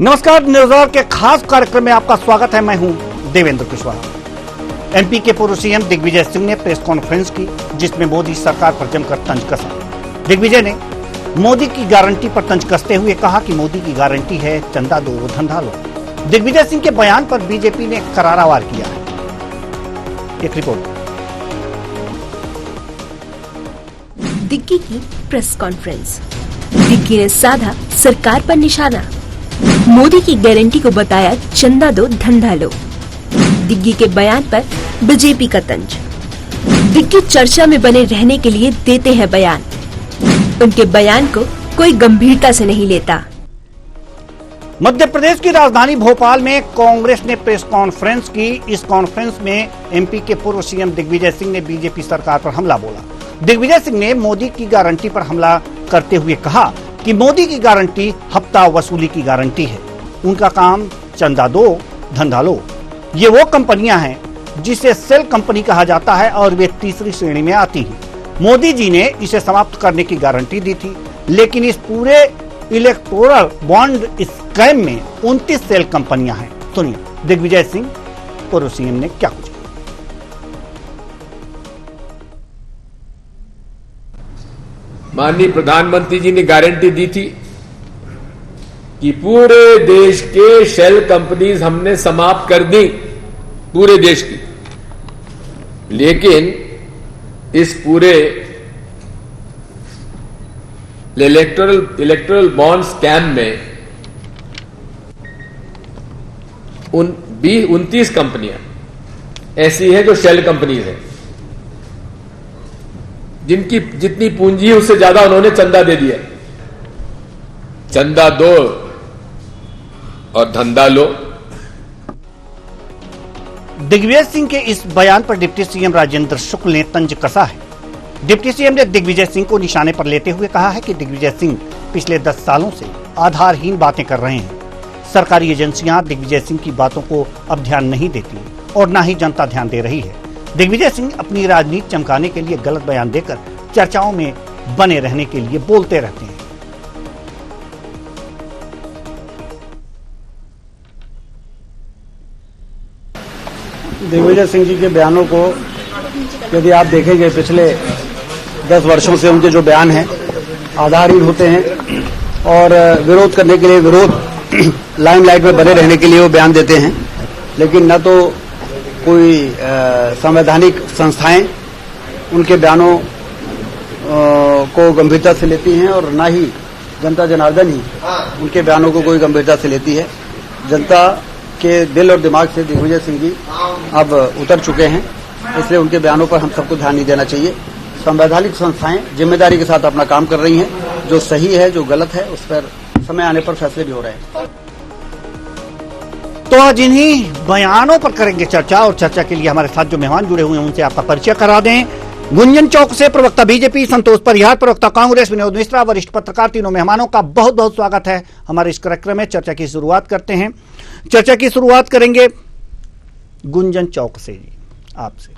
नमस्कार, news our के खास कार्यक्रम में आपका स्वागत है। मैं हूं देवेंद्र कुशवाहा। एमपी के पूर्व सीएम दिग्विजय सिंह ने प्रेस कॉन्फ्रेंस की, जिसमें मोदी सरकार पर जमकर तंज कसा। दिग्विजय ने मोदी की गारंटी पर तंज कसते हुए कहा कि मोदी की गारंटी है चंदा दो धंधा लो। दिग्विजय सिंह के बयान पर बीजेपी ने करारा वार किया है। एक रिपोर्ट। दिग्गी की प्रेस कॉन्फ्रेंस। दिग्गी ने साधा सरकार पर निशाना। मोदी की गारंटी को बताया चंदा दो धंधा लो। दिग्गी के बयान पर बीजेपी का तंज। दिग्गी चर्चा में बने रहने के लिए देते हैं बयान। उनके बयान को कोई गंभीरता से नहीं लेता। मध्य प्रदेश की राजधानी भोपाल में कांग्रेस ने प्रेस कॉन्फ्रेंस की। इस कॉन्फ्रेंस में एमपी के पूर्व सीएम दिग्विजय सिंह ने बीजेपी सरकार पर हमला बोला। दिग्विजय सिंह ने मोदी की गारंटी पर हमला करते हुए कहा कि मोदी की गारंटी हफ्ता वसूली की गारंटी है। उनका काम चंदा दो धंधा लो। ये वो कंपनियां हैं जिसे सेल कंपनी कहा जाता है और वे तीसरी श्रेणी में आती हैं। मोदी जी ने इसे समाप्त करने की गारंटी दी थी, लेकिन इस पूरे इलेक्टोरल बॉन्ड स्कैम में 29 सेल कंपनियां हैं। सुनिए दिग्विजय सिंह पूर्व सीएम ने क्या कुछ। माननीय प्रधानमंत्री जी ने गारंटी दी थी कि पूरे देश के शेल कंपनीज हमने समाप्त कर दी, पूरे देश की। लेकिन इस पूरे इलेक्टोरल बॉन्ड स्कैम में 29 कंपनियां ऐसी हैं जो शेल कंपनीज हैं, जिनकी जितनी पूंजी है उससे ज्यादा उन्होंने चंदा दे दिया। चंदा दो और धंधा लो। दिग्विजय सिंह के इस बयान पर डिप्टी सीएम राजेंद्र शुक्ल ने तंज कसा है। डिप्टी सीएम ने दिग्विजय सिंह को निशाने पर लेते हुए कहा है कि दिग्विजय सिंह पिछले 10 सालों से आधारहीन बातें कर रहे हैं। सरकारी एजेंसियां दिग्विजय सिंह की बातों को अब ध्यान नहीं देती और न ही जनता ध्यान दे रही है। दिग्विजय सिंह अपनी राजनीति चमकाने के लिए गलत बयान देकर चर्चाओं में बने रहने के लिए बोलते रहते हैं। दिग्विजय सिंह जी के बयानों को यदि आप देखेंगे, पिछले 10 वर्षों से उनके जो बयान हैं आधारहीन होते हैं और विरोध करने के लिए, विरोध लाइमलाइट में बने रहने के लिए वो बयान देते हैं। लेकिन न तो कोई संवैधानिक संस्थाएं उनके बयानों को गंभीरता से लेती हैं और न ही जनता जनार्दन ही उनके बयानों को कोई गंभीरता से लेती है। जनता के दिल और दिमाग से दिग्विजय सिंह जी अब उतर चुके हैं, इसलिए उनके बयानों पर हम सबको ध्यान नहीं देना चाहिए। संवैधानिक संस्थाएं जिम्मेदारी के साथ अपना काम कर रही हैं। जो सही है, जो गलत है, उस पर समय आने पर फैसले भी हो रहे हैं। तो आज इन्हीं बयानों पर करेंगे चर्चा, और चर्चा के लिए हमारे साथ जो मेहमान जुड़े हुए हैं उनसे आपका परिचय करा दें। गुंजन चौक से प्रवक्ता बीजेपी संतोष परिहार, प्रवक्ता कांग्रेस विनोद मिश्रा, वरिष्ठ पत्रकार, तीनों मेहमानों का बहुत बहुत स्वागत है हमारे इस कार्यक्रम में। चर्चा की शुरुआत करते हैं। चर्चा की शुरुआत करेंगे गुंजन चौक से। जी आपसे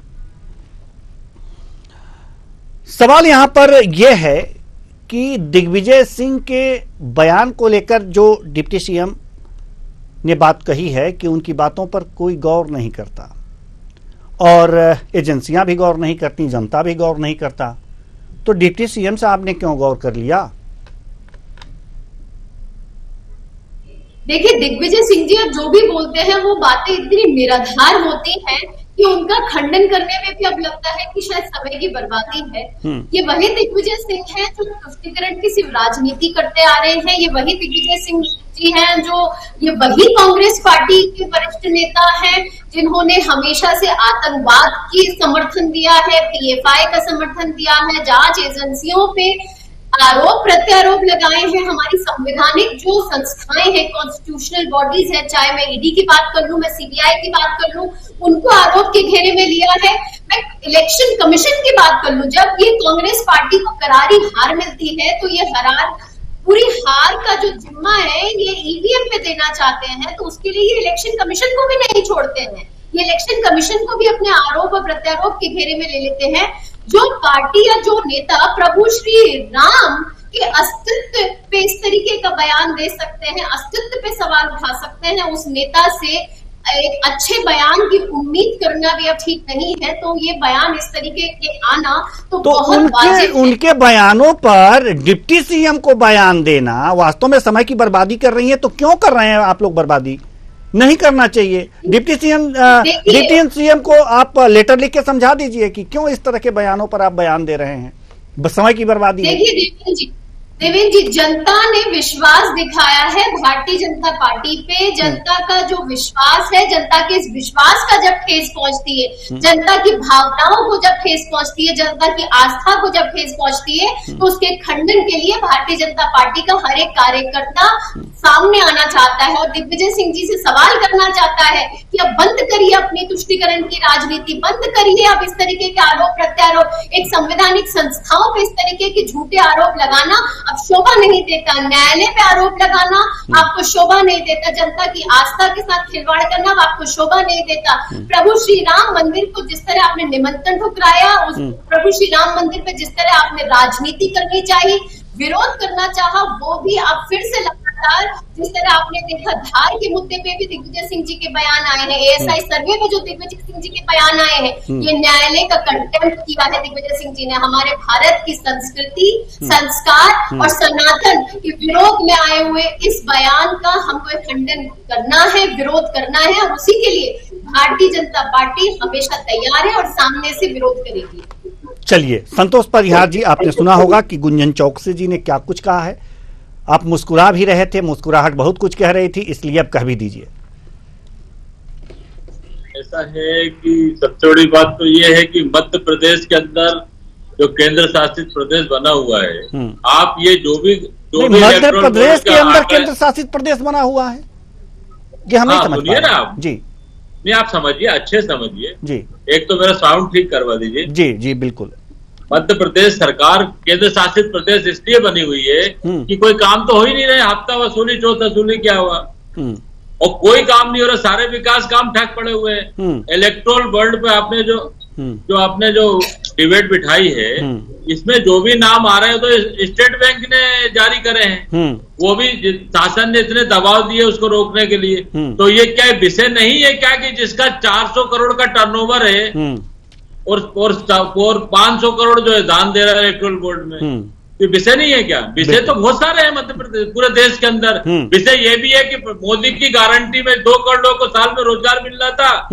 सवाल यहां पर यह है कि दिग्विजय सिंह के बयान को लेकर जो डिप्टी सीएम ने बात कही है कि उनकी बातों पर कोई गौर नहीं करता और एजेंसियां भी गौर नहीं करती, जनता भी गौर नहीं करता, तो डिप्टी सीएम साहब ने क्यों गौर कर लिया? देखिए, दिग्विजय सिंह जी अब जो भी बोलते हैं वो बातें इतनी निराधार होती हैं कि उनका खंडन करने में भी अब लगता है कि शायद समय की बर्बादी है। ये वही दिग्विजय सिंह हैं जो तुष्टीकरण की सिर्फ राजनीति करते आ रहे हैं। ये वही दिग्विजय सिंह जी हैं जो ये वही कांग्रेस पार्टी के वरिष्ठ नेता हैं जिन्होंने हमेशा से आतंकवाद की समर्थन दिया है, पीएफआई का समर्थन दिया है, जांच एजेंसियों पे आरोप प्रत्यारोप लगाए हैं। हमारी संवैधानिक जो संस्थाएं हैं, कॉन्स्टिट्यूशनल बॉडीज है, चाहे मैं ईडी की बात कर लूं, मैं सीबीआई की बात कर लूं, उनको आरोप के घेरे में लिया है। मैं इलेक्शन कमीशन की बात कर लूं, जब ये कांग्रेस पार्टी को करारी हार मिलती है तो ये पूरी हार का जो जिम्मा है ये ईवीएम पे देना चाहते हैं, तो उसके लिए ये इलेक्शन कमीशन को भी नहीं छोड़ते हैं। ये इलेक्शन कमीशन को भी अपने आरोप और प्रत्यारोप के घेरे में ले लेते हैं। जो पार्टी या जो नेता प्रभु श्री राम कि अस्तित्व पे इस तरीके का बयान दे सकते हैं, अस्तित्व पे सवाल उठा सकते हैं, उस नेता से एक अच्छे बयान की उम्मीद करना भी अब ठीक नहीं है। तो ये बयान इस तरीके के आना तो बहुत वाजिब है। उनके बयानों पर डिप्टी सीएम को बयान देना वास्तव में समय की बर्बादी कर रही है। तो क्यों कर रहे हैं आप लोग बर्बादी? नहीं करना चाहिए। डिप्टी सीएम को आप लेटर लिख के समझा दीजिए कि क्यों इस तरह के बयानों पर आप बयान दे रहे हैं, बस समय की बर्बादी है। देखिए देवेंद्र जी, जनता ने विश्वास दिखाया है भारतीय जनता पार्टी पे। जनता का जो विश्वास है, जनता के इस विश्वास का जब ठेस पहुंचती है, जनता की भावनाओं को जब ठेस पहुंचती है, जनता की आस्था को जब ठेस पहुंचती है, तो उसके खंडन के लिए भारतीय जनता पार्टी का हर एक कार्यकर्ता सामने आना चाहता है और दिग्विजय सिंह जी से सवाल करना चाहता है कि अब बंद करिए अपनी तुष्टीकरण की राजनीति, बंद करिए अब इस तरीके के आरोप प्रत्यारोप, एक संवैधानिक संस्थाओं पे इस तरीके के झूठे आरोप लगाना अब शोभा नहीं देता। न्यायालय पे आरोप लगाना आपको शोभा नहीं देता। जनता की आस्था के साथ खिलवाड़ करना आपको शोभा नहीं देता। प्रभु श्री राम मंदिर को जिस तरह आपने निमंत्रण ठुकराया, उस प्रभु श्री राम मंदिर पे जिस तरह आपने राजनीति करनी चाहिए, विरोध करना चाहा, वो भी आप फिर से लगातार जिस तरह आपने देखा धार के मुद्दे पे भी दिग्विजय सिंह जी के बयान आए हैं, एएसआई सर्वे में जो दिग्विजय सिंह जी के बयान आए हैं, ये न्यायालय का कंटेम्प्ट किया है दिग्विजय सिंह जी ने। हमारे भारत की संस्कृति, संस्कार और सनातन के विरोध में आए हुए इस बयान का हमको खंडन करना है, विरोध करना है और उसी के लिए भारतीय जनता पार्टी हमेशा तैयार है और सामने से विरोध करेगी। चलिए, संतोष परिहार जी, आपने सुना होगा कि गुंजन चौकसी जी ने क्या कुछ कहा है। आप मुस्कुरा भी रहे थे, मुस्कुराहट बहुत कुछ कह रही थी, इसलिए अब कह भी दीजिए। ऐसा है कि सबसे बड़ी बात तो ये है कि मध्य प्रदेश के अंदर जो केंद्र शासित प्रदेश बना हुआ है, आप ये जो भी मध्य प्रदेश के अंदर केंद्र शासित प्रदेश बना हुआ है, ये हम नहीं समझ सुनिए ना आप जी। नहीं, आप समझिए, अच्छे समझिए जी। एक तो मेरा साउंड ठीक करवा दीजिए। जी जी बिल्कुल। मध्य प्रदेश सरकार केंद्र शासित प्रदेश इसलिए बनी हुई है कि कोई काम तो हो ही नहीं रहे। हफ्ता वसूली, चौथ वसूली क्या हुआ, और कोई काम नहीं हो रहा, सारे विकास काम ठप पड़े हुए हैं। इलेक्ट्रोल वर्ल्ड पे आपने आपने जो डिबेट बिठाई है, इसमें जो भी नाम आ रहे हैं तो स्टेट बैंक ने जारी करे हैं, वो भी शासन ने इतने दबाव दिए उसको रोकने के लिए। तो ये क्या विषय नहीं है क्या कि जिसका 400 करोड़ का टर्नओवर है और 500 करोड़ जो है दान दे रहा है इलेक्ट्रोल बोर्ड में, ये विषय नहीं है क्या? विषय तो बहुत सारे हैं मध्य प्रदेश, पूरे देश के अंदर। विषय ये भी है कि मोदी की गारंटी में 2 करोड़ लोगों को साल में रोजगार मिल रहा था,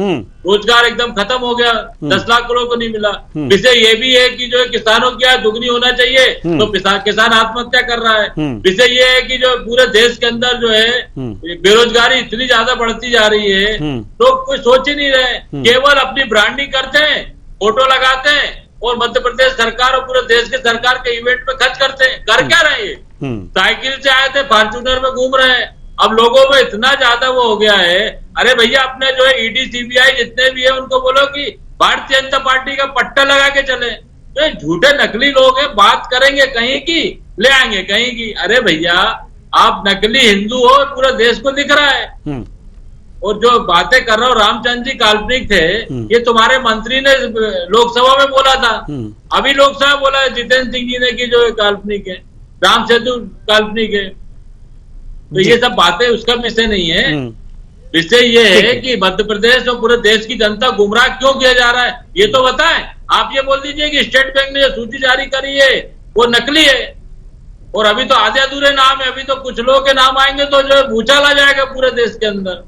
रोजगार एकदम खत्म हो गया, 10 लाख करोड़ को नहीं मिला। विषय ये भी है कि जो किसानों की आय दुगनी होना चाहिए, तो किसान आत्महत्या कर रहा है। विषय ये है कि जो पूरे देश के अंदर जो है बेरोजगारी इतनी ज्यादा बढ़ती जा रही है, तो कोई सोच ही नहीं रहे, केवल अपनी ब्रांडिंग करते हैं, फोटो लगाते हैं और मध्य प्रदेश सरकार और पूरे देश के सरकार के इवेंट में खर्च करते हैं। कर क्या रहे हैं? साइकिल से आए थे, फॉर्च्यूनर में घूम रहे हैं। अब लोगों में इतना ज्यादा वो हो गया है, अरे भैया अपने जो है ईडी सीबीआई जितने भी है उनको बोलो कि भारतीय जनता पार्टी का पट्टा लगा के चले। तो झूठे नकली लोग हैं, बात करेंगे कहीं की, ले आएंगे कहीं की। अरे भैया आप नकली हिंदू हो, पूरे देश को दिख रहा है। और जो बातें कर रहा हूँ, रामचंद्र जी काल्पनिक थे, ये तुम्हारे मंत्री ने लोकसभा में बोला था। अभी लोकसभा बोला है जितेंद्र सिंह जी ने कि जो काल्पनिक है, राम सेतु काल्पनिक है। तो ये सब बातें उसका विषय नहीं है। विषय ये है कि मध्य प्रदेश और पूरे देश की जनता गुमराह क्यों किया जा रहा है, ये तो बताएं। आप ये बोल दीजिए कि स्टेट बैंक ने जो सूची जारी करी है वो नकली है, और अभी तो आधे अधूरे नाम है, अभी तो कुछ लोगों के नाम आएंगे तो जो भूचाल आ जाएगा पूरे देश के अंदर।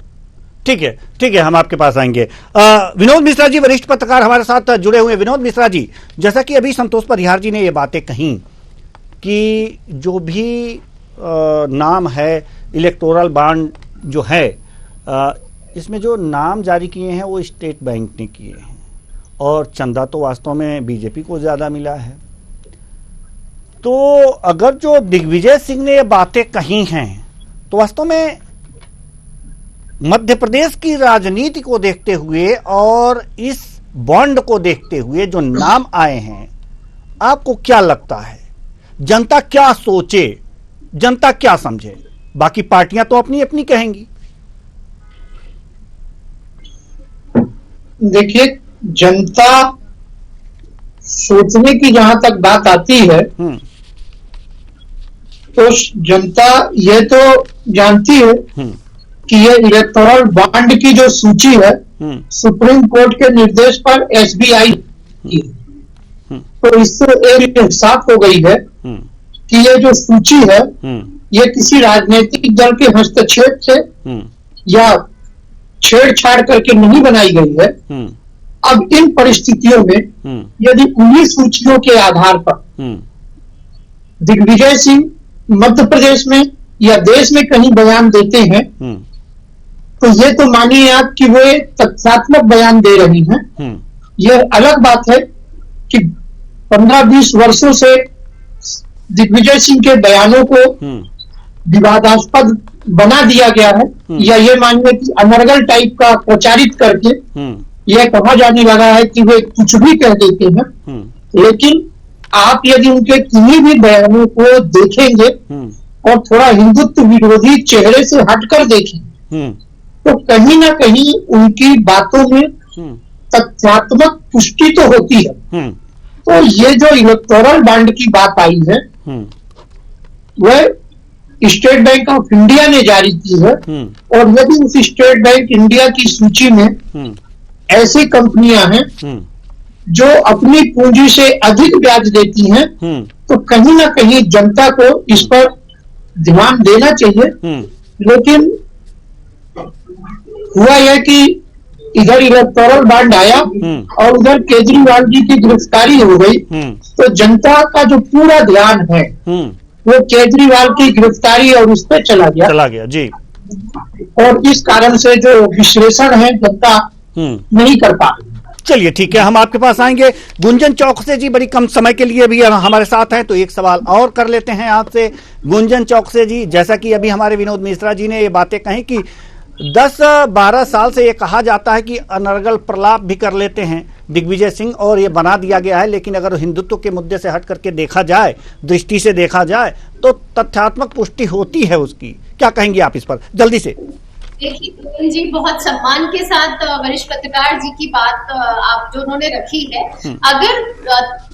ठीक है, हम आपके पास आएंगे। विनोद मिश्रा जी, वरिष्ठ पत्रकार हमारे साथ जुड़े हुए। विनोद मिश्रा जी, जैसा कि अभी संतोष परिहार जी ने ये बातें कही कि जो भी नाम है इलेक्टोरल बॉन्ड जो है, इसमें जो नाम जारी किए हैं वो स्टेट बैंक ने किए हैं, और चंदा तो वास्तव में बीजेपी को ज्यादा मिला है। तो अगर जो दिग्विजय सिंह ने ये बातें कही हैं, तो वास्तव में मध्य प्रदेश की राजनीति को देखते हुए और इस बॉन्ड को देखते हुए जो नाम आए हैं, आपको क्या लगता है जनता क्या सोचे, जनता क्या समझे? बाकी पार्टियां तो अपनी अपनी कहेंगी। देखिए, जनता सोचने की जहां तक बात आती है, तो जनता ये तो जानती है कि ये इलेक्टोरल बॉन्ड की जो सूची है सुप्रीम कोर्ट के निर्देश पर एसबीआई की है। तो इससे एक साफ हो गई है कि ये जो सूची है ये किसी राजनीतिक दल के हस्तक्षेप से या छेड़छाड़ करके नहीं बनाई गई है। अब इन परिस्थितियों में यदि उन्हीं सूचियों के आधार पर दिग्विजय सिंह मध्य प्रदेश में या देश में कहीं बयान देते हैं तो ये तो मानिए आप कि वो एक तथ्यात्मक बयान दे रही हैं। यह अलग बात है कि 15-20 वर्षों से दिग्विजय सिंह के बयानों को विवादास्पद बना दिया गया है या ये मानिए कि अनर्गल टाइप का प्रचारित करके यह कहा जाने लगा है कि वे कुछ भी कह देते हैं। लेकिन आप यदि उनके किन्हीं भी बयानों को देखेंगे और थोड़ा हिंदुत्व विरोधी चेहरे से हटकर देखेंगे तो कहीं ना कहीं उनकी बातों में तथ्यात्मक पुष्टि तो होती है। तो ये जो इलेक्टोरल बॉन्ड की बात आई है वह स्टेट बैंक ऑफ इंडिया ने जारी की है और यदि उस स्टेट बैंक इंडिया की सूची में ऐसी कंपनियां हैं जो अपनी पूंजी से अधिक ब्याज देती हैं तो कहीं ना कहीं जनता को इस पर ध्यान देना चाहिए। लेकिन हुआ यह कि इधर इलेक्टोरल बॉन्ड आया और उधर केजरीवाल जी की गिरफ्तारी हो गई तो जनता का जो पूरा ध्यान है वो केजरीवाल की गिरफ्तारी और उस पर चला गया जी। और इस कारण से जो विश्लेषण है जनता नहीं कर पा रही। चलिए ठीक है, हम आपके पास आएंगे। गुंजन चौकसे जी बड़ी कम समय के लिए भी हमारे साथ हैं तो एक सवाल और कर लेते हैं आपसे। गुंजन चौकसे जी, जैसा कि अभी हमारे विनोद मिश्रा जी ने ये बातें कही कि 10-12 साल से ये कहा जाता है कि अनर्गल प्रलाप भी कर लेते हैं दिग्विजय सिंह और ये बना दिया गया है, लेकिन अगर हिंदुत्व के मुद्दे से हट करके देखा जाए, दृष्टि से देखा जाए तो तथ्यात्मक पुष्टि होती है उसकी। क्या कहेंगे आप इस पर जल्दी से? देखिए जी, बहुत सम्मान के साथ वरिष्ठ पत्रकार जी की बात आप जो उन्होंने रखी है, अगर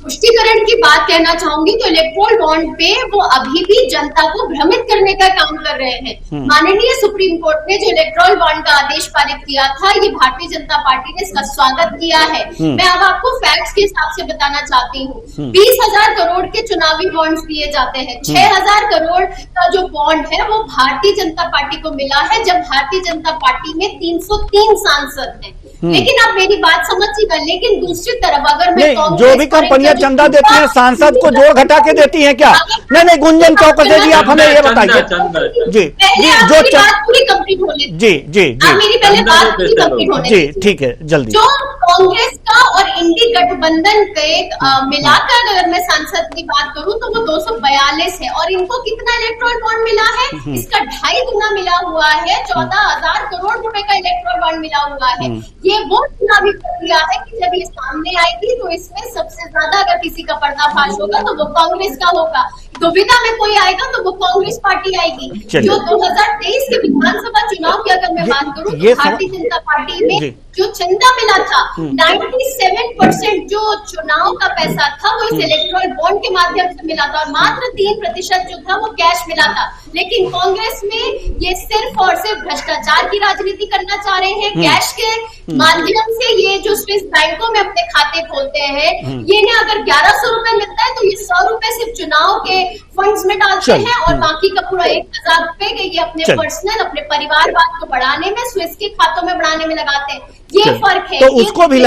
पुष्टिकरण की बात कहना चाहूंगी तो इलेक्टोरल बॉन्ड पे वो अभी भी जनता को भ्रमित करने का काम कर रहे हैं। माननीय सुप्रीम कोर्ट ने जो इलेक्टोरल बॉन्ड का आदेश पारित किया था, ये भारतीय जनता पार्टी ने इसका स्वागत किया है। मैं अब आपको फैक्ट्स के हिसाब से बताना चाहती हूँ। 20,000 करोड़ के चुनावी बॉन्ड्स दिए जाते हैं। 6,000 करोड़ का जो बॉन्ड है वो भारतीय जनता पार्टी को मिला है जब भारतीय जनता पार्टी में 303 सांसद हैं। लेकिन आप मेरी बात समझिएगा, लेकिन दूसरी तरफ अगर मैं जो भी कंपनियां चंदा देती हैं सांसद को जोड़ घटा के देती हैं क्या? नहीं, गुंजन चौकसे जी आप हमें ये बताइए जी। जो पूरी कंप्लीट होने जी मेरी पहले बात पूरी कंप्लीट होने जी, ठीक है, जल्दी। जो कांग्रेस का और इंडी गठबंधन के मिलाकर अगर मैं सांसद की बात करूं तो वो 242 है और इनको कितना इलेक्टोरल बॉन्ड मिला है? इसका 2.5 गुना मिला हुआ है। 14,000 करोड़ रुपए का इलेक्टोरल बॉन्ड मिला हुआ है। ये वो चुनावी प्रक्रिया है कि जब ये सामने आएगी तो इसमें सबसे ज्यादा अगर किसी का पर्दाफाश होगा तो वो कांग्रेस का होगा। दुविधा में कोई आएगा तो वो कांग्रेस पार्टी आएगी। जो 2023 के विधानसभा चुनाव की अगर मैं बात करूं तो भारतीय जनता पार्टी में जो चंदा मिला था 97% जो चुनाव का पैसा था वो इस इलेक्टोरल बॉन्ड के माध्यम से मिला था और मात्र 3% जो था वो कैश मिला था। लेकिन कांग्रेस में ये सिर्फ और सिर्फ भ्रष्टाचार की राजनीति करना चाह रहे हैं। कैश के माध्यम से ये जो स्विस बैंकों में अपने खाते खोलते हैं, ये ने अगर 1100 रुपए मिलता है तो ये 100 रुपए सिर्फ चुनाव के फंड्स में डालते हैं और बाकी का पूरा 1,000 रुपए के ये अपने पर्सनल अपने परिवारवाद को बढ़ाने में स्विस के खातों में बढ़ाने में लगाते हैं। ये फर्क है। तो उसको भी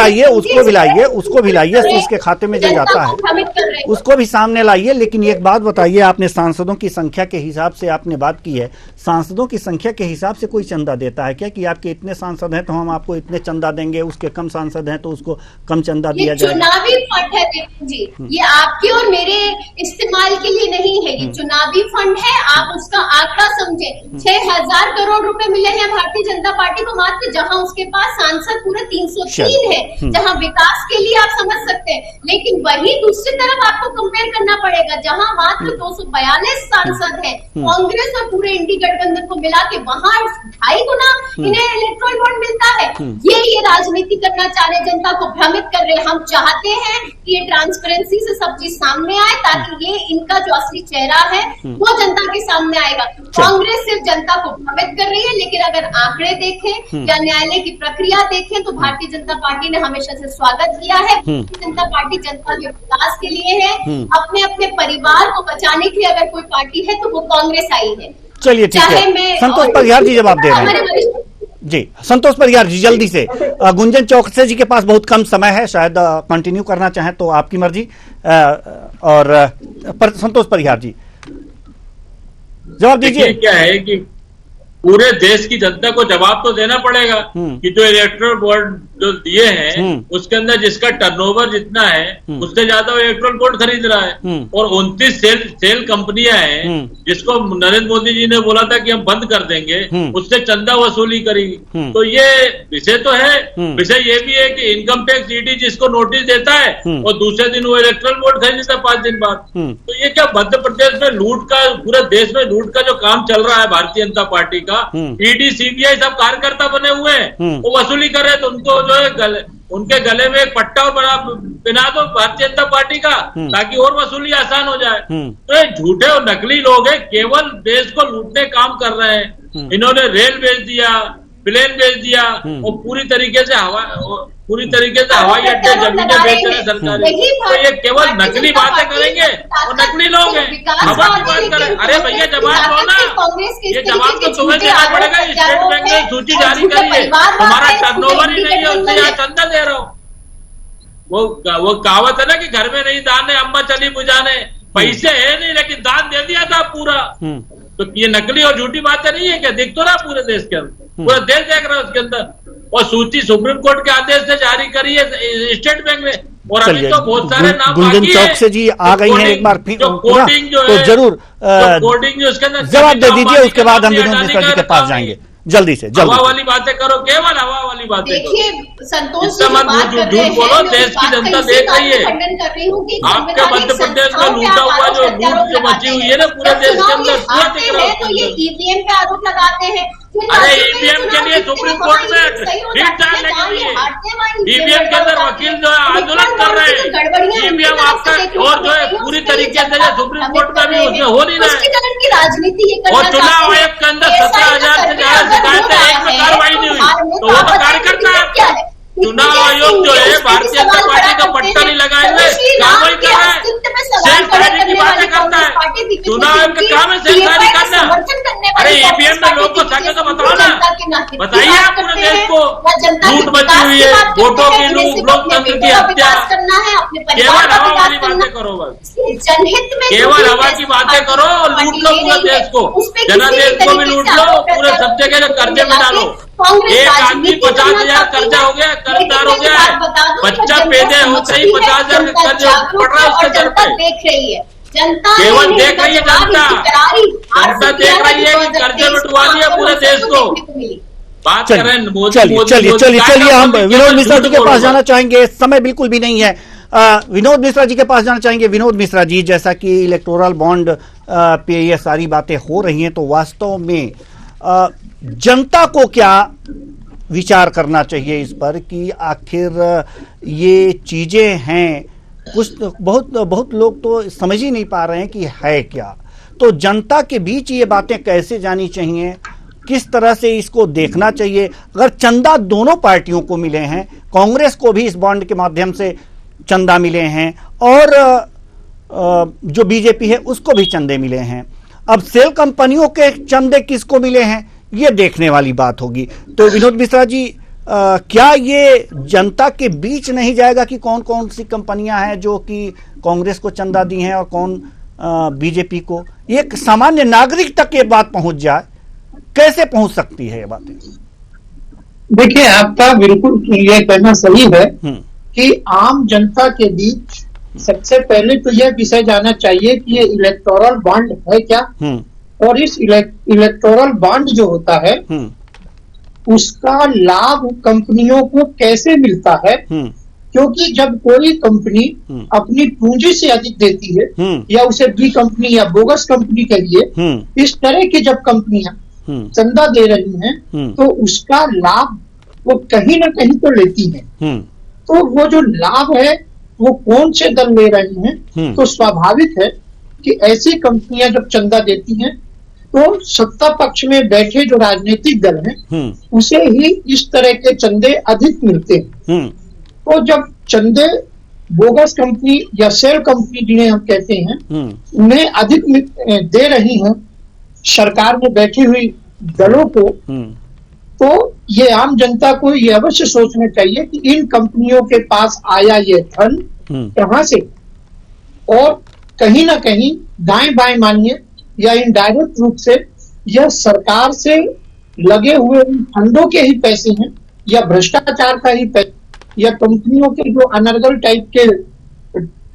लाइए स्विस के खाते में जो जाता है उसको भी सामने लाइए। लेकिन एक बात बताइए, आपने सांसदों की संख्या के हिसाब से आपने बात की है, सांसदों की संख्या के हिसाब से कोई चंदा देता है क्या कि आपके इतने सांसद हैं तो हम आपको इतने चंदा देंगे, उसके कम सांसद हैं तो उसको कम चंदा दिया जाएगा? चुनावी फंड है जी, ये आपके और मेरे इस्तेमाल के लिए नहीं है, ये चुनावी फंड है। आप उसका आंकड़ा समझे। 6,000 करोड़ रुपए मिले हैं भारतीय जनता पार्टी को मात्र, जहां उसके पास सांसद पूरे 303 है, जहां विकास के लिए आप समझ सकते हैं। लेकिन वही दूसरी तरफ आपको कंपेयर करना पड़ेगा जहां मात्र 242 सांसद हैं कांग्रेस और पूरे इंडी गठबंधन को मिला के, वहां 2.5 गुना इन्हें इलेक्ट्रॉल बॉन्ड मिलता है। ये राजनीति करना चाह रहे, जनता को भ्रमित कर रहे हैं। हम चाहते हैं कि ये ट्रांसपेरेंसी से सब चीज सामने आए, ताकि ये इनका जो असली चेहरा है वो जनता के सामने आएगा। कांग्रेस सिर्फ जनता को भ्रमित कर रही है, लेकिन अगर आंकड़े देखें या न्यायालय की प्रक्रिया देखें तो भारतीय जनता पार्टी ने हमेशा से स्वागत किया है। भारतीय जनता पार्टी जनता के विकास के लिए है, अपने अपने परिवार को बचाने के लिए अगर कोई पार्टी है तो वो कांग्रेस आई है। चलिए ठीक है, संतोष परिहार जी जवाब दे रहे हैं जी। संतोष परिहार जी जल्दी से, गुंजन चौकसे जी के पास बहुत कम समय है, शायद कंटिन्यू करना चाहें तो आपकी मर्जी। और संतोष परिहार जी जवाब दीजिए। क्या है कि पूरे देश की जनता को जवाब तो देना पड़ेगा कि जो इलेक्ट्रल बॉन्ड जो दिए हैं उसके अंदर जिसका टर्नओवर जितना है उससे ज्यादा इलेक्ट्रल बॉन्ड खरीद रहा है। और 29 सेल कंपनियां हैं जिसको नरेंद्र मोदी जी ने बोला था कि हम बंद कर देंगे, उससे चंदा वसूली करेगी। तो ये विषय तो है। विषय ये भी है कि इनकम टैक्स ईडी जिसको नोटिस देता है और दूसरे दिन वो इलेक्ट्रल बॉन्ड खरीद लेता है 5 दिन बाद। तो ये क्या मध्य प्रदेश में लूट का, पूरे देश में लूट का जो काम चल रहा है भारतीय जनता पार्टी का, ईडी सीबीआई सब कार्यकर्ता बने हुए हैं, वो वसूली कर रहे हैं। तो उनको जो है उनके गले में एक पट्टा पिना दो भारतीय जनता पार्टी का, ताकि और वसूली आसान हो जाए। तो ये झूठे और नकली लोग हैं, केवल देश को लूटने काम कर रहे हैं। इन्होंने रेल बेच दिया, प्लेन बेच दिया और पूरी तरीके से हवाई अड्डे जमीनें बेच रहे हैं सरकारी। तो ये केवल नकली बातें करेंगे और नकली लोग हैं, हवा की बात करें। अरे भैया जवाब दो ना, ये जवाब तो तुम्हें देना पड़ेगा। स्टेट बैंक ने सूची जारी करी है, तुम्हारा टर्नओवर ही नहीं है, उससे यहाँ चंदा दे रहा हो। वो कहावत है ना कि घर में नहीं दान है अम्मा चली बुझाने, पैसे है नहीं लेकिन दान दे दिया था पूरा। तो ये नकली और झूठी बातें नहीं है क्या? दिख तो रहा पूरे देश के अंदर, पूरा देश देख रहा है उसके अंदर। और सूची सुप्रीम कोर्ट के आदेश से जारी करी है स्टेट बैंक ने। और अभी तो बहुत सारे नाम गुंजन चौक से जी आ गई हैं एक बार फिर, कोडिंग जो तो है, जरूर कोडिंग जो उसके अंदर जवाब दे दीजिए, उसके बाद हम विनोद मिश्रा जी के पास जाएंगे। जल्दी से हवा वाली बातें करो, केवल हवा वाली बातें देखिए संतोष झूठ बोलो, देश की जनता देख रही है। आपके मध्य प्रदेश में लूटा हुआ जो लूट जो मची हुई है ना पूरे देश के अंदर, पूरा दिख रहा है। तो ये ईवीएम पे आरोप लगाते हैं। अरे ईवीएम के लिए सुप्रीम कोर्ट में रीट डालने के लिए ईवीएम के अंदर वकील जो है आंदोलन कर रहे हैं। ईवीएम आपका और जो है पूरी तरीके से सुप्रीम कोर्ट का भी उसमें हो नहीं रहा है। राजनीति और चुनाव आयोग के अंदर 17,000 से ज्यादा शिकायतें, एक में कार्रवाई नहीं हुई, तो वो तो कार्यकर्ता है। चुनाव आयोग जो है भारतीय जनता पार्टी का पट्टा नहीं लगाए हुए कार्रवाई कर रहा है, सेल्फ की बातें करता है। चुनाव आयोग का काम है सेल्फ करना। अरे ईवीएम में लोग को सके तो बताओ ना, बताइए आप पूरे देश को। लूट मची हुई है, वोटों की लूट, लोकतंत्र की हत्या। केवल हवा वाली बातें करो, बस जनहित में केवल हवा की बातें करो और लूट लो पूरे देश को। जनादेश को भी लूट लो, पूरे सब जगह कर्जे में डालो। एक आदमी 50,000 कर्जा हो गया, कर्जदार हो गया है। बच्चा पैदा होते ही 50,000 का कर्ज पड़ रहा है उसके सर पे। देख रही है जनता, केवल देख रही है जनता देख रही है कि कर्जे में डुबा दिया पूरे देश को। बात करें चलिए हम विनोद मिश्रा जी के पास जाना चाहेंगे, समय बिल्कुल भी नहीं है। विनोद मिश्रा जी के पास जाना चाहेंगे। विनोद मिश्रा जी, जैसा कि इलेक्टोरल बॉन्ड पे ये सारी बातें हो रही हैं, तो वास्तव में जनता को क्या विचार करना चाहिए इस पर कि आखिर ये चीजें हैं, कुछ बहुत लोग तो समझ ही नहीं पा रहे हैं कि है क्या। तो जनता के बीच ये बातें कैसे जानी चाहिए, किस तरह से इसको देखना चाहिए? अगर चंदा दोनों पार्टियों को मिले हैं, कांग्रेस को भी इस बॉन्ड के माध्यम से चंदा मिले हैं और जो बीजेपी है उसको भी चंदे मिले हैं, अब सेल कंपनियों के चंदे किसको मिले हैं ये देखने वाली बात होगी। तो विनोद मिश्रा जी, क्या ये जनता के बीच नहीं जाएगा कि कौन कौन सी कंपनियां हैं जो कि कांग्रेस को चंदा दी हैं और कौन बीजेपी को? एक सामान्य नागरिक तक ये बात पहुंच जाए, कैसे पहुंच सकती है ये बातें? देखिए, आपका बिल्कुल ये कहना सही है कि आम जनता के बीच सबसे पहले तो यह विषय जाना चाहिए कि ये इलेक्टोरल बॉन्ड है क्या, और इस इलेक्टोरल बॉन्ड जो होता है उसका लाभ कंपनियों को कैसे मिलता है। क्योंकि जब कोई कंपनी अपनी पूंजी से अधिक देती है या उसे बी कंपनी या बोगस कंपनी कहिए, इस तरह की जब कंपनियां चंदा दे रही हैं तो उसका लाभ वो कहीं ना कहीं तो लेती हैं। तो वो जो लाभ है वो कौन से दल ले रहे हैं? तो स्वाभाविक है कि ऐसी कंपनियां जब चंदा देती हैं तो सत्ता पक्ष में बैठे जो राजनीतिक दल हैं उसे ही इस तरह के चंदे अधिक मिलते हैं। तो जब चंदे बोगस कंपनी या सेल कंपनी जिन्हें हम कहते हैं उन्हें अधिक दे रही हैं सरकार में बैठी हुई दलों को, तो ये आम जनता को ये अवश्य सोचना चाहिए कि इन कंपनियों के पास आया ये धन कहां से, और कहीं ना कहीं दाएं बाएं मानिए या इनडायरेक्ट रूप से यह सरकार से लगे हुए फंडों के ही पैसे हैं या भ्रष्टाचार का ही पैसे या कंपनियों के जो अनर्गल टाइप के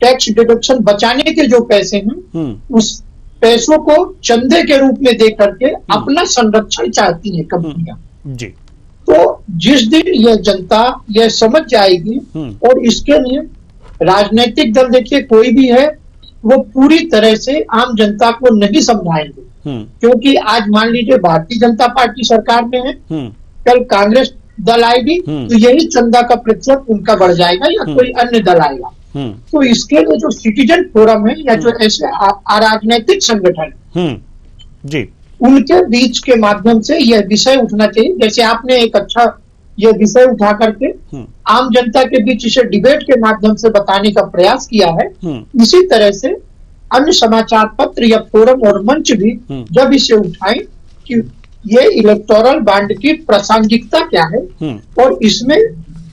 टैक्स डिडक्शन बचाने के जो पैसे हैं उस पैसों को चंदे के रूप में दे करके अपना संरक्षण चाहती है कंपनियां जी। तो जिस दिन यह जनता यह समझ जाएगी और इसके लिए राजनीतिक दल देखिए कोई भी है वो पूरी तरह से आम जनता को नहीं समझाएंगे, क्योंकि आज मान लीजिए भारतीय जनता पार्टी सरकार में है, कल कांग्रेस दल आएगी तो यही चंदा का प्रतिशत उनका बढ़ जाएगा या कोई अन्य दल आएगा। तो इसके लिए जो सिटीजन फोरम है या जो ऐसे अराजनैतिक संगठन जी उनके बीच के माध्यम से यह विषय उठना चाहिए। जैसे आपने एक अच्छा यह विषय उठा करके आम जनता के बीच इसे डिबेट के माध्यम से बताने का प्रयास किया है, इसी तरह से अन्य समाचार पत्र या फोरम और मंच भी जब इसे उठाएं कि ये इलेक्टोरल बॉन्ड की प्रासंगिकता क्या है और इसमें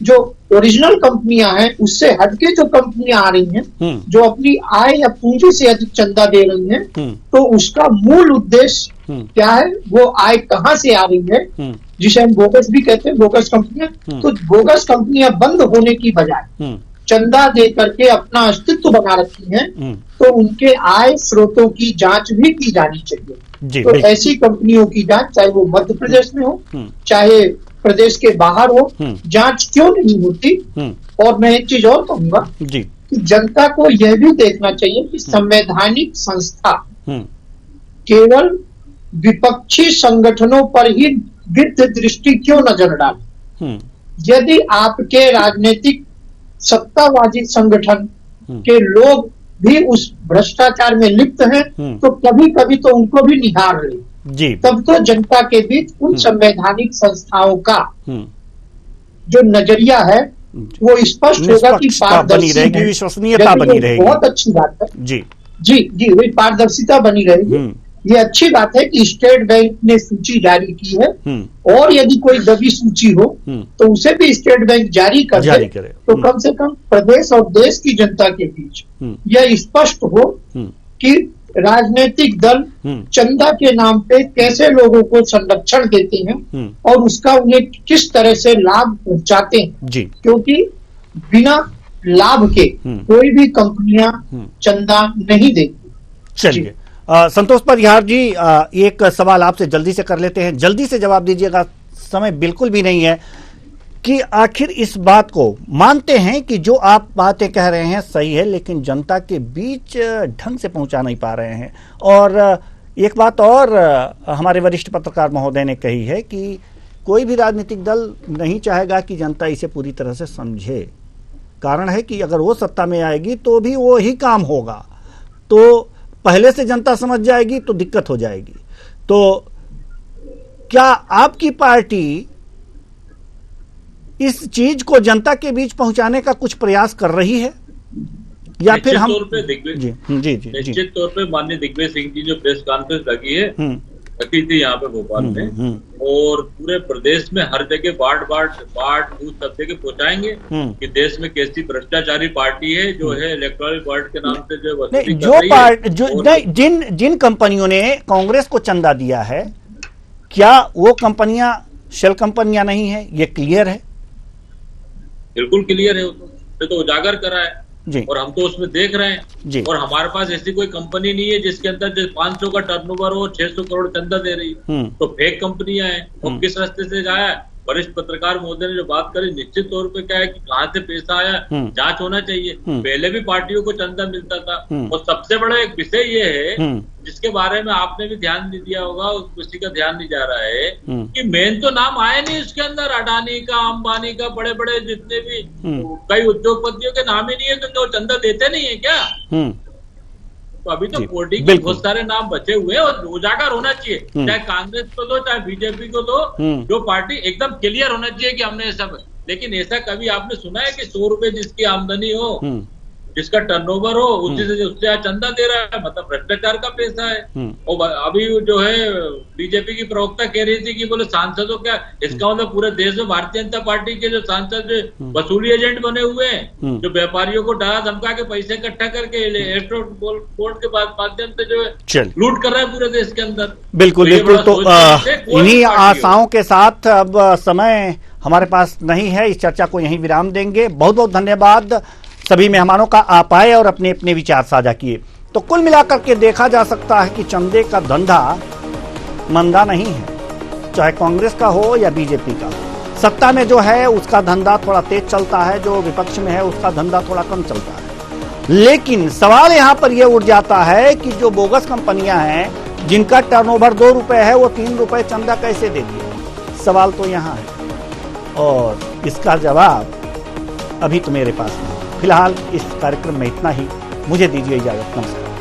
जो ओरिजिनल कंपनियां हैं उससे हटके जो कंपनियां आ रही हैं जो अपनी आय या पूंजी से अधिक चंदा दे रही हैं, तो उसका मूल उद्देश्य क्या है, वो आय कहां से आ रही है, जिसे हम बोगस भी कहते हैं, बोगस कंपनियां। तो बोगस कंपनियां बंद होने की बजाय चंदा दे करके अपना अस्तित्व बना रखी हैं, तो उनके आय स्रोतों की जांच भी की जानी चाहिए। तो ऐसी कंपनियों की जांच चाहे वो मध्य प्रदेश में हो चाहे प्रदेश के बाहर हो, जांच क्यों नहीं होती। और मैं एक चीज और कहूंगा कि जनता को यह भी देखना चाहिए कि संवैधानिक संस्था केवल विपक्षी संगठनों पर ही गिद्ध दृष्टि क्यों नजर डाले। यदि आपके राजनीतिक सत्तावादी संगठन के लोग भी उस भ्रष्टाचार में लिप्त हैं तो कभी कभी तो उनको भी निहार ले जी। तब तो जनता के बीच उन संवैधानिक संस्थाओं का जो नजरिया है वो स्पष्ट होगा कि पारदर्शी है, विश्वसनीयता बनी रहेगी। बहुत अच्छी बात है जी जी जी, वही पारदर्शिता बनी रहेगी। ये अच्छी बात है कि स्टेट बैंक ने सूची जारी की है और यदि कोई दबी सूची हो तो उसे भी स्टेट बैंक जारी करे तो कम से कम प्रदेश और देश की जनता के बीच यह स्पष्ट हो कि राजनीतिक दल चंदा के नाम पे कैसे लोगों को संरक्षण देते हैं और उसका उन्हें किस तरह से लाभ पहुंचाते हैं जी। क्योंकि बिना लाभ के कोई भी कंपनियां चंदा नहीं देती। चलिए संतोष परिहार जी, एक सवाल आपसे जल्दी से कर लेते हैं, जल्दी से जवाब दीजिएगा, समय बिल्कुल भी नहीं है, कि आखिर इस बात को मानते हैं कि जो आप बातें कह रहे हैं सही है लेकिन जनता के बीच ढंग से पहुंचा नहीं पा रहे हैं। और एक बात और हमारे वरिष्ठ पत्रकार महोदय ने कही है कि कोई भी राजनीतिक दल नहीं चाहेगा कि जनता इसे पूरी तरह से समझे। कारण है कि अगर वो सत्ता में आएगी तो भी वो ही काम होगा, तो पहले से जनता समझ जाएगी तो दिक्कत हो जाएगी। तो क्या आपकी पार्टी इस चीज को जनता के बीच पहुंचाने का कुछ प्रयास कर रही है या फिर हम निश्चित तौर पे माननीय दिग्विजय सिंह जी जो प्रेस कॉन्फ्रेंस रखी थी यहाँ पे भोपाल में और पूरे प्रदेश में हर जगह बाट बूथ सब जगह पहुंचाएंगे कि देश में कैसी भ्रष्टाचारी पार्टी है जो है इलेक्टोरल बॉन्ड के नाम से जो वसूली कर रही है। जिन कंपनियों ने कांग्रेस को चंदा दिया है क्या वो कंपनियां शेल कंपनियां नहीं है, ये क्लियर है? बिल्कुल क्लियर है, तो उजागर करा है जी। और हम तो उसमें देख रहे हैं जी। और हमारे पास ऐसी कोई कंपनी नहीं है जिसके अंदर 500 का टर्नओवर हो 600 करोड़ चंदा दे रही, तो फेक कंपनियां हैं। और किस रास्ते से जाया वरिष्ठ पत्रकार महोदय ने जो बात करी, निश्चित तौर पे क्या है कि कहाँ से पैसा आया जांच होना चाहिए। पहले भी पार्टियों को चंदा मिलता था। और सबसे बड़ा एक विषय ये है जिसके बारे में आपने भी ध्यान नहीं दिया होगा, किसी का ध्यान नहीं जा रहा है कि मेन तो नाम आया नहीं उसके अंदर, अडानी का, अंबानी का, बड़े बड़े जितने भी कई उद्योगपतियों के नाम ही नहीं है, तो चंदा देते नहीं है क्या? तो अभी तो कोर्टी के बहुत सारे नाम बचे हुए हैं और उजागर होना चाहिए, चाहे कांग्रेस को दो चाहे बीजेपी को दो, जो पार्टी एकदम क्लियर होना चाहिए कि हमने ऐसा। लेकिन ऐसा कभी आपने सुना है कि 100 रुपए जिसकी आमदनी हो, जिसका टर्नओवर हो, उससे चंदा दे रहा है? मतलब भ्रष्टाचार का पैसा है। और अभी जो है बीजेपी की प्रवक्ता कह रही थी कि बोले सांसदों क्या, इसका मतलब पूरे देश में भारतीय जनता पार्टी के जो सांसद वसूली एजेंट बने हुए हैं, जो व्यापारियों को डरा धमका के पैसे इकट्ठा करके इलेक्ट्रोल बोर्ड के माध्यम से जो है लूट कर रहा है पूरे देश के अंदर। बिल्कुल बिल्कुल। तो इन्हीं आशाओं के साथ अब समय हमारे पास नहीं है, इस चर्चा को यहीं विराम देंगे। बहुत बहुत धन्यवाद सभी मेहमानों का, आप आए और अपने अपने विचार साझा किए। तो कुल मिलाकर के देखा जा सकता है कि चंदे का धंधा मंदा नहीं है, चाहे कांग्रेस का हो या बीजेपी का। सत्ता में जो है उसका धंधा थोड़ा तेज चलता है, जो विपक्ष में है उसका धंधा थोड़ा कम चलता है। लेकिन सवाल यहां पर यह उठ जाता है कि जो बोगस कंपनियां हैं जिनका टर्नओवर 2 रुपए है, वो 3 रुपए चंदा कैसे देती? सवाल तो यहां है और इसका जवाब अभी तो मेरे पास नहीं। फिलहाल इस कार्यक्रम में इतना ही, मुझे दीजिए इजाजत, नमस्कार।